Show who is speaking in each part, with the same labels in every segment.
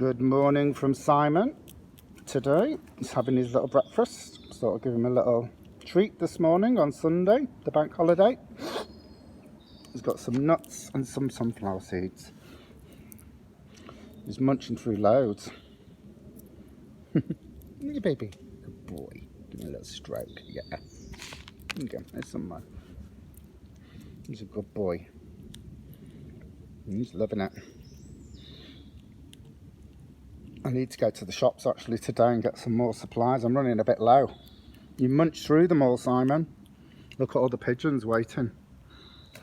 Speaker 1: Good morning from Simon. Today he's having his little breakfast, so I'll give him a little treat this morning on Sunday, the bank holiday. He's got some nuts and some sunflower seeds. He's munching through loads. You baby, good boy. Give me a little stroke. Yeah. Okay, there's some more. He's a good boy. He's loving it. I need to go to the shops actually today and get some more supplies. I'm running a bit low. You munch through them all, Simon. Look at all the pigeons waiting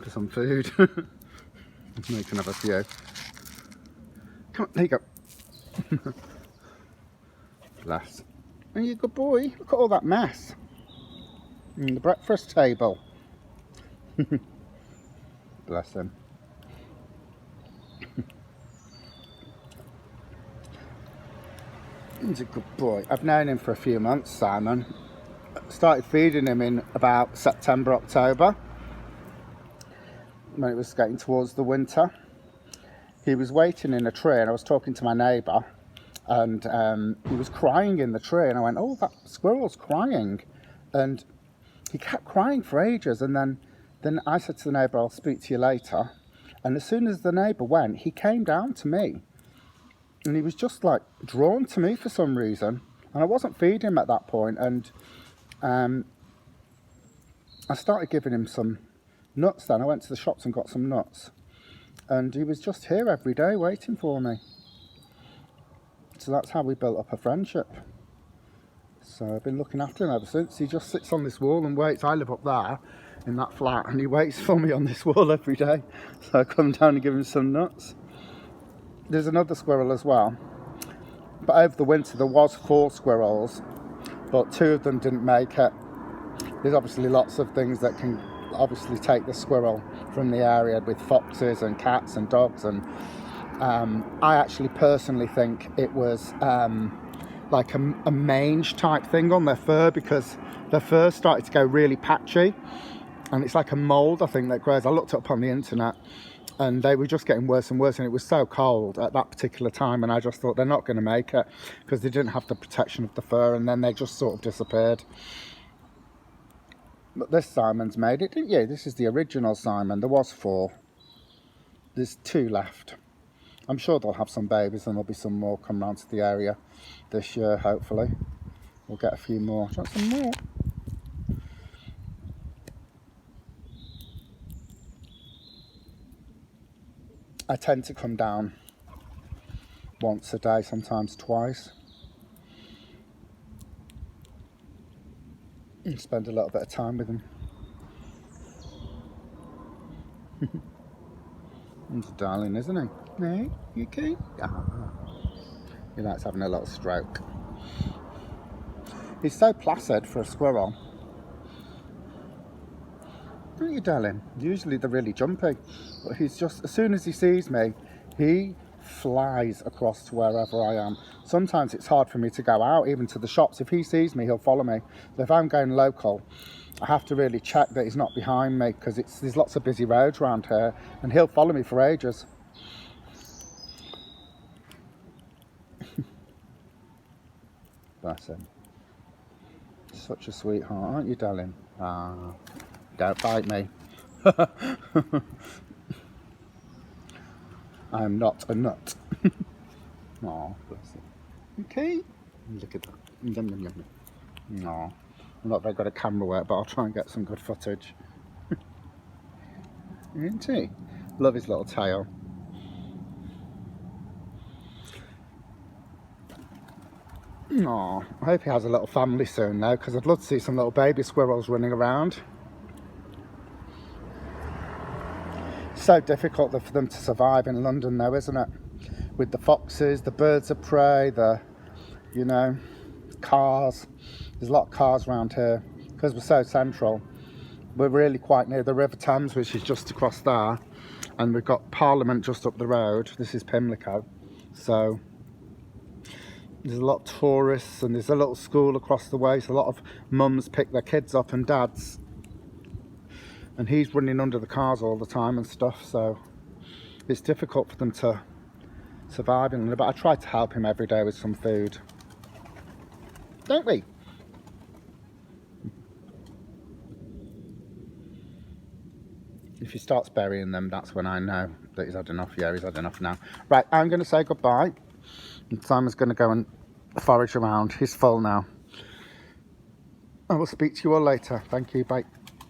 Speaker 1: for some food. You can have a few. Come on, there you go. Bless. And you good boy. Look at all that mess. And the breakfast table. Bless him. He's a good boy. I've known him for a few months, Simon. Started feeding him in about September, October, when it was getting towards the winter. He was waiting in a tree and I was talking to my neighbour, and he was crying in the tree, and I went, oh, that squirrel's crying. And he kept crying for ages, and then I said to the neighbour, I'll speak to you later. And as soon as the neighbour went, he came down to me. And he was just like drawn to me for some reason. And I wasn't feeding him at that point. And I started giving him some nuts then. I went to the shops and got some nuts. And he was just here every day waiting for me. So that's how we built up a friendship. So I've been looking after him ever since. He just sits on this wall and waits. I live up there in that flat, and he waits for me on this wall every day. So I come down and give him some nuts. There's another squirrel as well, but over the winter there was 4 squirrels, but 2 of them didn't make it. There's obviously lots of things that can obviously take the squirrel from the area, with foxes and cats and dogs, and I actually personally think it was like a mange type thing on their fur, because their fur started to go really patchy, and it's like a mould, I think, that grows. I looked it up on the internet, and they were just getting worse and worse, and it was so cold at that particular time, and I just thought they're not going to make it because they didn't have the protection of the fur, and then they just sort of disappeared. But this Simon's made it, didn't you? This is the original Simon. There was 4. There's 2 left. I'm sure they'll have some babies, and there'll be some more come round to the area this year, hopefully. We'll get a few more. Do you want some more? I tend to come down once a day, sometimes twice, and spend a little bit of time with him. He's a darling, isn't he? No, you cute? Ah. He likes having a little stroke. He's so placid for a squirrel. Aren't you, darling? Usually they're really jumpy, but he's just, as soon as he sees me, he flies across to wherever I am. Sometimes it's hard for me to go out, even to the shops. If he sees me, he'll follow me. So if I'm going local, I have to really check that he's not behind me, because there's lots of busy roads around here, and he'll follow me for ages. Bless him. Such a sweetheart, aren't you, darling? Ah. Don't bite me. I'm not a nut. Aw, bless him. Okay. Look at that. Yum, yum, yum. Aw. I'm not very good at camera work, but I'll try and get some good footage. Isn't he? Love his little tail. Aw. I hope he has a little family soon though, because I'd love to see some little baby squirrels running around. So difficult for them to survive in London though, isn't it? With the foxes, the birds of prey, the, you know, cars. There's a lot of cars around here because we're so central. We're really quite near the River Thames, which is just across there, and we've got Parliament just up the road. This is Pimlico, so there's a lot of tourists, and there's a little school across the way, so a lot of mums pick their kids up, and dads. And he's running under the cars all the time and stuff, so it's difficult for them to surviving. But I try to help him every day with some food. Don't we? If he starts burying them, that's when I know that he's had enough. Yeah, he's had enough now. Right, I'm going to say goodbye. And Simon's going to go and forage around. He's full now. I will speak to you all later. Thank you. Bye.